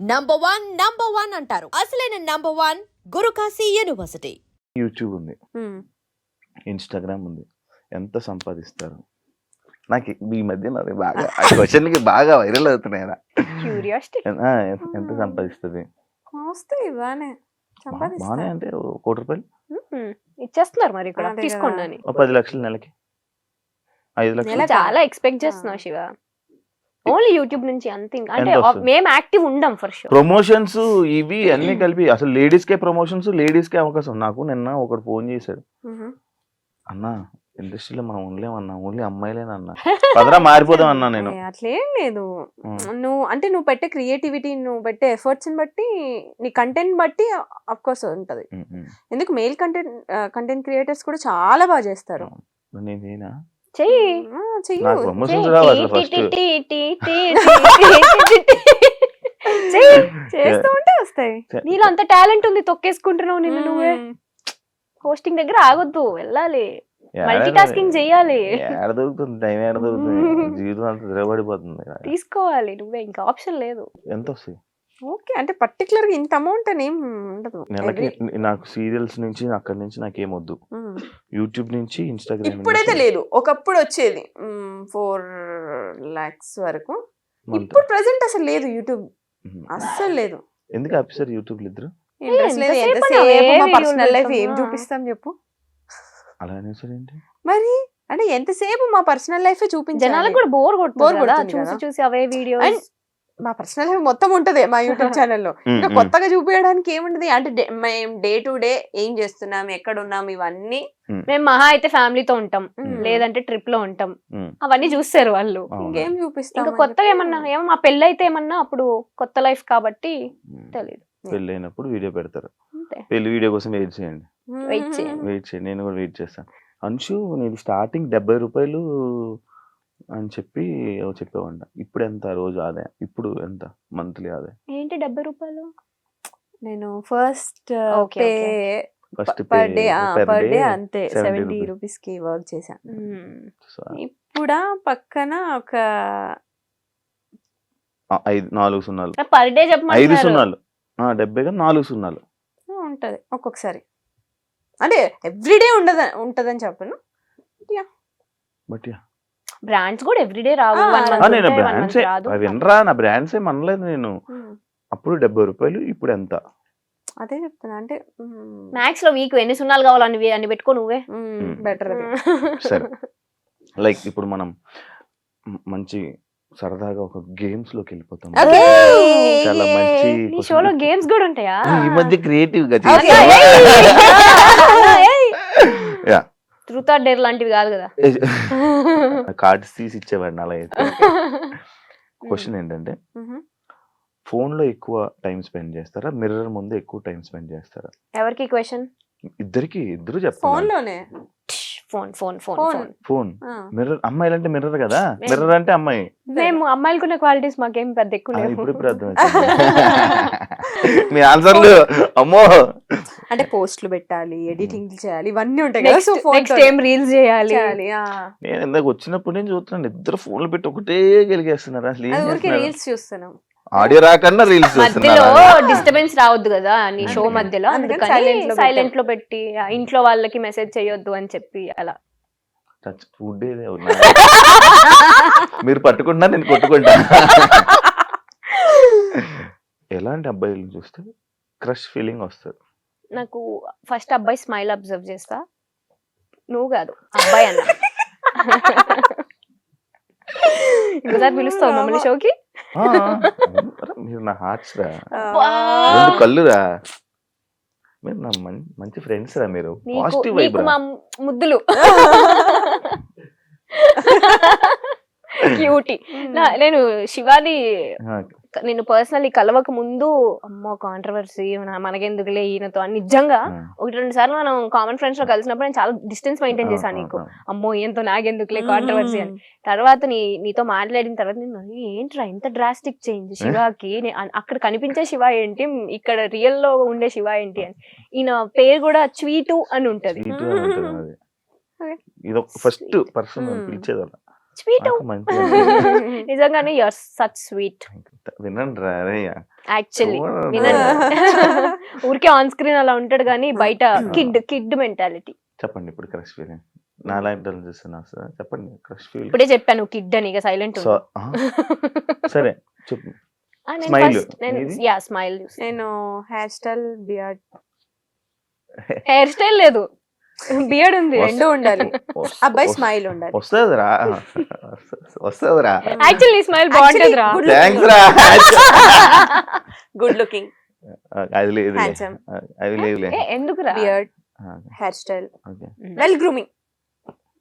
Number one అంటారు. అసలైన number one Guru Kashi university. YouTube ఉంది, ఇన్స్టాగ్రామ్ ఉంది. ఎంత సంపాదిస్తారు? నాకు ఈ మధ్య నాకు బాగా ఆ క్వశ్చన్కి బాగా వైరల్ అవుతున్నాయి. క్యూరియాసిటీ. ఎంత సంపాదిస్తుంది? బాగానే అంటే ₹1 ఇచ్చేస్తున్నారు మరి ఇక్కడ అదే కదా. తీసుకోండి అని. 10 లక్షలు నెలకి, 5 లక్షలు. చాలా ఎక్స్పెక్ట్ చేస్తున్నావు శివ. ఓన్లీ యూట్యూబ్ నుంచి అంతే. అంటే ఎంత వస్తుంది? మేము యాక్టివ్ ఉండం ఫర్ షూర్. ప్రమోషన్స్ ఇవి అన్ని కలిపి అసలు లేడీస్ కే ప్రమోషన్స్, లేడీస్ కే అవకాశం. నాకు నిన్న ఒకడు ఫోన్ చేశాడు, అన్న ఇండస్ట్రీలో మనం ఉండలేమన్నా, ఓన్లీ అమ్మాయిలేనన్నా, పదరా మారిపోదాం అన్నా. నేను అట్లేం లేదు. నువ్వు పెట్టే క్రియేటివిటీ, నువ్వు పెట్టే ఎఫర్ట్స్ ని బట్టి, నీ కంటెంట్ బట్టి అఫ్ కోర్స్ ఉంటది. ఎందుకు మెయిల్ కంటెంట్ క్రియేటర్స్ కూడా చాలా బాగా చేస్తారు. నేనేనా చెయ్యి చెయ్యు. నాకు ప్రమోషన్స్ రావాలి ఫస్ట్. చేస్తూ ఉంటే వస్తాయి. నీలో అంత టాలెంట్ ఉంది, తొక్కేసుకుంటున్నావు నిన్ను నువ్వే. హోస్టింగ్ దగ్గర ఆగొద్దు, వెళ్ళాలి, మల్టీ టాస్కింగ్ చెయ్యాలి. ఏడ దొరుకుతుంది టైం, ఏడ దొరుకుతుంది? జీవితం అంతా తిరగబడిపోతుంది. తీసుకోవాలి నువ్వే, ఇంకా ఆప్షన్ లేదు. ఎంత వస్తాయి? ఓకే, అంటే పర్టికులర్ గా ఇంత అమౌంట్ అని ఏం ఉండదు. నెలకి నాకు సీరియల్స్ నుంచి అక్కడి నుంచి నాకేమొద్దు, యూట్యూబ్ నుంచి ఇన్స్టాగ్రామ్. ఇప్పుడైతే లేదు, ఒకప్పుడు వచ్చేది 4 lakhs వరకు. ఇప్పుడు ప్రెసెంట్ అసలు లేదు యూట్యూబ్, అస్సలు లేదు. ఎందుకు ఆఫీసర్ యూట్యూబ్ ఇద్దరు? ఇంట్రెస్ట్ లేదు. ఎంతసేపు ఎంతసేపు మా అవే పర్సనల్ లైఫ్ videos ఏం పెడతామా? చూపిస్తాం చెప్పు. అలా అనేసారు ఏంటి? మరి అంటే ఎంతసేపు మా పర్సనల్ లైఫ్ చూపించాలి. జనాలకు కూడా బోర్ Bore కొడుతుంది కొడుతుంది చూసి కదా. చూసి అవే వీడియోస్. And మా పర్సనల్ లైఫ్ మొత్తం ఉంటది మా యూట్యూబ్ ఛానల్లో. ఇంకా కొత్తగా చూపించడానికి ఏముంటది అంటే మేము డే టు డే ఏం చేస్తున్నాం, ఎక్కడ ఉన్నాం, ఇవన్నీ. మేము మహా అయితే ఫ్యామిలీతో ఉంటాం, లేదంటే ట్రిప్ లో ఉంటాం, అవన్నీ చూస్తారు వాళ్ళు. ఇంకేం చూపిస్తాం. ఇంకా కొత్తగా ఏమన్నా మా పెళ్ళి అయితే ఏమన్నా అప్పుడు కొత్త లైఫ్ కాబట్టి తెలియదు. పెళ్ళి అయినప్పుడు వీడియో పెడతారు. అంతే. పెళ్లి వీడియో కోసం వెయిట్ చేయండి, వెయిట్ చేయండి. వెయిట్ చేయండి. నేను కూడా వెయిట్ చేస్తాను. అంశు నేను స్టార్టింగ్ ₹70 అని చెప్పి చెప్పేవాడిన. ఇప్పుడు ఎంత రోజు ఆదాయం? ఇప్పుడు ఎంత మంత్లీ ఆదాయం? ఏంటి ₹70? నేను first Okay, pay first per day అంతే 70 రూపీస్ కి వర్క్ చేశాను. ఇప్పుడు పక్కన ఒక 4 సున్నాలు, పర్ డే 5 చెప్పమంటున్నారు. సున్నాలు, 70 గా 4 సున్నాలు ఉంటది ఒక్కొక్కసారి. అంటే ఎవ్రీడే ఉంటదని చెప్పను. బట్ బ్రాండ్స్ కూడా ఎవ్రీడే రావు. ఆ, 1 month నేను ఉంటాయి, 1 month బ్రాండ్సే రాదు. వినరా, నా బ్రాండ్స్ ఏం అనలేదు నేను. అప్పుడు ₹70, ఇప్పుడు ఎంత? అదే చెప్తున్నా. అంటే మ్యాథ్స్ లో వీక్ ఎన్ని సున్నాలు కావాలని అన్ని పెట్టుకో నువ్వే. బెటర్. సరే, లైక్ ఇప్పుడు మనం మంచి సరదాగా ఒక గేమ్స్ లోకి వెళ్ళిపోతాం. చాలా మంచి నీ షోలో గేమ్స్ కూడా ఉంటాయా? ఈ మధ్య క్రియేటివ్ గా ట్రూత్ ఆర్ డేర్ లాంటివి కాదు కదా. కార్డ్స్ తీసి ఇచ్చేవాడిని అలా అయితే. క్వశ్చన్ ఏంటంటే, ఫోన్ లో ఎక్కువ టైం స్పెండ్ చేస్తారా, మిర్రర్ ముందు ఎక్కువ టైం స్పెండ్ చేస్తారా? ఎవరికి క్వశ్చన్? ఇద్దరు ఫోన్ చెప్తాను. లోనే. Phone phone phone Phone. Phone. Phone, mirror. అమ్మాయిలు అంటే మిర్రర్ కదా, మిర్రర్ అంటే అమ్మాయి. మేము అమ్మాయిలకున్న క్వాలిటీస్ మాకేం పెద్ద ఎక్కువ లేవు. ఇప్పుడు అర్థమైంది మీ ఆన్సర్లు. అమ్మో, అంటే పోస్టులు పెట్టాలి, ఎడిటింగ్ చేయాలి, ఇవన్నీ ఉంటాయి కదా. సో ఫోన్ నెక్స్ట్ ఏం రీల్స్ చేయాలి. నేను ఇందాక వచ్చినప్పుడు నేను చూస్తున్నాను, ఇద్దరు ఫోన్లు పెట్టి ఒకటే గెలిగేస్తున్నారు. అసలు ఏం ఊరికే చేస్తున్నారు? రీల్స్ చూస్తున్నాం. ఆడియో రాకన్నా రీల్స్ మధ్యలో చూస్తున్నారు. డిస్టర్బెన్స్ రావద్దు కదా నీ షో మధ్యలో, అందుకని అందుకని silent లో సైలెంట్ లో పెట్టి ఇంట్లో వాళ్ళకి మెసేజ్ చేయొద్దు అని చెప్పి అలా. ఫుడ్ మీరు పట్టుకుంటున్నా, నేను కొట్టుకుంటా. ఎలాంటి అబ్బాయిలు చూస్తే క్రష్ ఫీలింగ్ వస్తుంది? నాకు ఫస్ట్ అబ్బాయి స్మైల్ అబ్జర్వ్ చేస్తా. నువ్వు కాదు, అబ్బాయి అన్న. ఇంకోసారి పిలుస్తావు మమ్మల్ని షోకి? ఆ, అరే మీరు నా హార్ట్స్ రా, 2 కళ్ళురా, మీరు నా మంచి ఫ్రెండ్స్ రా, మీరు పాజిటివ్ వైబ్ నీకు రా. మా ముద్దులు క్యూటీ. నేను శివాని నేను పర్సనల్లీ కలవక ముందు అమ్మో కాంట్రవర్సీ మనకెందుకులే ఈయనతో అని నిజంగా 1-2 సార్లు మనం కామన్ ఫ్రెండ్స్ లో కలిసినప్పుడు నేను చాలా డిస్టెన్స్ మెయింటైన్ చేశాను. నీకు అమ్మో ఈయనతో నాకెందుకులే కాంట్రవర్సీ అని. తర్వాత నీతో మాట్లాడిన తర్వాత నేను ఏంట్రా ఇంత డ్రాస్టిక్ చేంజ్ శివాకి, అక్కడ కనిపించే శివ ఏంటి, ఇక్కడ రియల్ లో ఉండే శివ ఏంటి అని. ఈయన పేరు కూడా స్వీటు అని ఉంటది. ఇది ఫస్ట్ పర్సన్ పిలిచేదಲ್ಲ. స్వీట్ నాకు మంచి నిజంగానే యూఆర్ సచ్ స్వీట్ వినండి రా అరే యాక్చువల్లీ చూడండి. వినండి ఊరికే ఆన్ స్క్రీన్ అలా ఉంటాడు కానీ బయట కిడ్ మెంటాలిటీ. చెప్పండి ఇప్పుడు క్రష్ ఫీలింగ్ నాలాంటి వాళ్ళు చూస్తున్నా సార్ చెప్పండి క్రష్ ఫీలింగ్ ఇప్పుడే చెప్పాను కిడ్ అని, ఇక సైలెంట్ సరే చెప్పు Smile. నీది? స్మైల్. నేను hair style beard hair style లేదు, బియర్డ్ ఉంది. రెండు ఉండాలి. అబ్బాయి స్మైల్ ఉండాలి. వస్తుందిరా వస్తుందిరా యాక్చువల్లీ స్మైల్ బాగుంటది రా. థ్యాంక్స్ రా గుడ్ లుకింగ్, అది లేదు హ్యాండ్సమ్, అది లేదులే ఎందుకు రా? Beard, hair style, okay well grooming,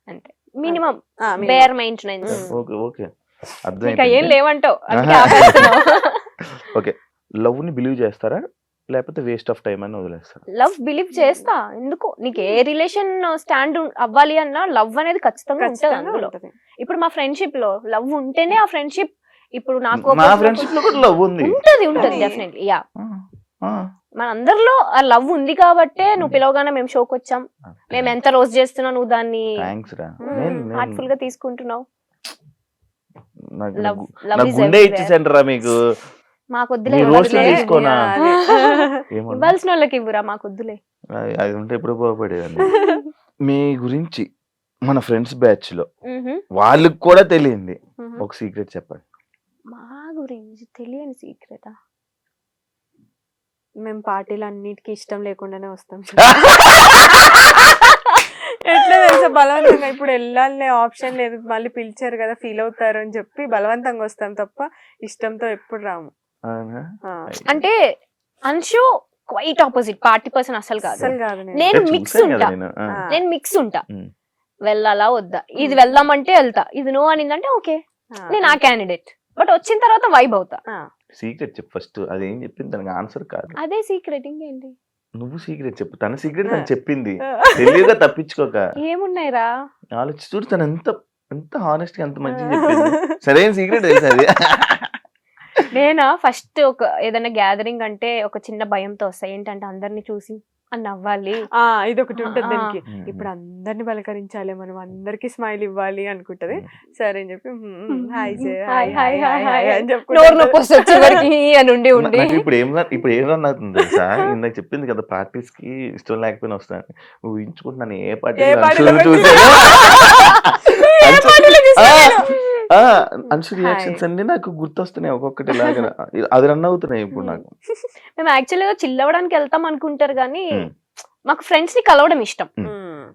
అంతే minimum bare maintenance. Okay okay ఇంకా ఏం అర్థం లేవంటావు ఓకే లవ్ ని బిలీవ్ చేస్తారా లేకపోతే వేస్ట్ ఆఫ్ టైం అని వదిలేస్తారా? లవ్ బిలీవ్ చేస్తా. ఎందుకు నీకు ఏ రిలేషన్ స్టాండ్ అవ్వాలి అన్నా లవ్ అనేది ఖచ్చితంగా ఉంటుంది అందులో. ఇప్పుడు మా ఫ్రెండ్షిప్ లో లవ్ ఉంటేనే ఆ ఫ్రెండ్షిప్. ఇప్పుడు నాకు నా ఫ్రెండ్షిప్ లో కూడా లవ్ ఉంది. ఉంటది డెఫినెట్లీ. యా మన అందరిలో ఆ లవ్ ఉంది కాబట్టే నువ్వు పిలవగానే మేము షోకి వచ్చాం, మేము ఎంత రోజు చేస్తున్నా నువ్వు దాన్ని థ్యాంక్స్ రా హార్ట్ఫుల్ గా తీసుకుంటున్నావు. నాకు లవ్ నా లవ్ ఇస్ గుండె ఇచ్చేసండి రా మీకు. మాకు వద్దులే, నీ రోస్ట్లు తీసుకోనా? ఏమన్నా? ఇవ్వాల్సిన వాళ్ళకి ఇవ్వరా, మాకు వద్దులే. అది ఉంటే ఎప్పుడు బాగుపడేదండి. మీ గురించి మన ఫ్రెండ్స్ బ్యాచ్ లో వాళ్ళకి కూడా తెలియంది ఒక సీక్రెట్ చెప్పండి. మా గురించి తెలియని సీక్రెటా? మేము పార్టీలు అన్నిటికీ ఇష్టం లేకుండానే వస్తాం. ఎట్లా తెలుసా, బలవంతంగా ఇప్పుడు వెళ్ళాలనే ఆప్షన్ లేదు, మళ్ళీ పిలిచారు కదా ఫీల్ అవుతారు అని చెప్పి బలవంతంగా వస్తాం తప్ప ఇష్టంతో ఎప్పుడు రాము. అవునా? అంటే Anshu quite opposite, party person అసలు కాదు. అసలు కాదు. నేను మిక్స్ చూసాను కదా ఉంటా, నేను. నేను మిక్స్ ఉంటా. ఉమ్. వెళ్ళాలా వద్దా, ఇది వెళ్దామంటే వెళ్తా, ఇది నో అనిందంటే ఓకే నేను ఆ క్యాండిడేట్. బట్ వచ్చిన తర్వాత వైబ్ అవుతా. సీక్రెట్ చెప్పు ఫస్ట్. అదేం చెప్పింది దానికి ఆన్సర్ కాదు. అదే సీక్రెట్, ఇంకేంటి? నువ్వు సీక్రెట్ చెప్పు. తన సీక్రెట్ తను చెప్పింది, తెలియగా తప్పించుకోక. ఏమున్నాయిరా ఆలోచి చూడు తను ఎంత ఎంత హానెస్ట్ గా ఎంత మంచిగా చెప్పింది. సరైన సీక్రెట్ తెలుసు అది. నేనా ఫస్ట్ ఒక ఏదైనా గ్యాదరింగ్ అంటే ఒక చిన్న భయంతో వస్తా. ఏంటంటే అందరిని చూసి అని నవ్వాలి. ఇది ఒకటి ఉంటుంది దానికి. ఇప్పుడు అందరిని పలకరించాలి, మనం అందరికి స్మైల్ ఇవ్వాలి అనుకుంటది. సరే అని చెప్పి hi hi hi hi hi అని నోరు నొప్పి వస్తే వచ్చేవరకు అని ఉండి నాకు ఇప్పుడు ఏం రన్ అవుతుంది తెలుసా? ఇందాక చెప్పింది కదా పార్టీస్ కి ఇష్టం లేకపోయినా వస్తాను. ఊహించుకుంటున్నాను ఏ పార్టీ అన్షు రియాక్షన్స్ అన్ని నాకు గుర్తొస్తున్నాయి ఒక్కొక్కటి లాగా. అది రన్ అవుతున్నాయి ఇప్పుడు నాకు. మేము యాక్చువల్గా చిల్ అవ్వడానికి వెళ్తాం అనుకుంటారు కానీ మాకు ఫ్రెండ్స్ ని కలవడం ఇష్టం,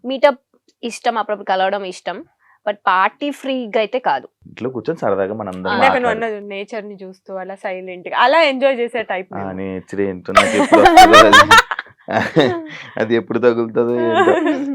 మీటప్ ఇష్టం, అప్పుడప్పుడు కలవడం ఇష్టం. బట్ పార్టీ ఫ్రీగా అయితే కాదు. ఇంట్లో కూర్చొని సరదాగా మనందరం నేచర్ ని చూస్తూ అలా సైలెంట్ గా అలా ఎంజాయ్ చేసే టైప్. నేచర్ ఏంటో నాకు ఎప్పుడు వస్తుందో అది ఎప్పుడు తగులుతుందో ఏంటో.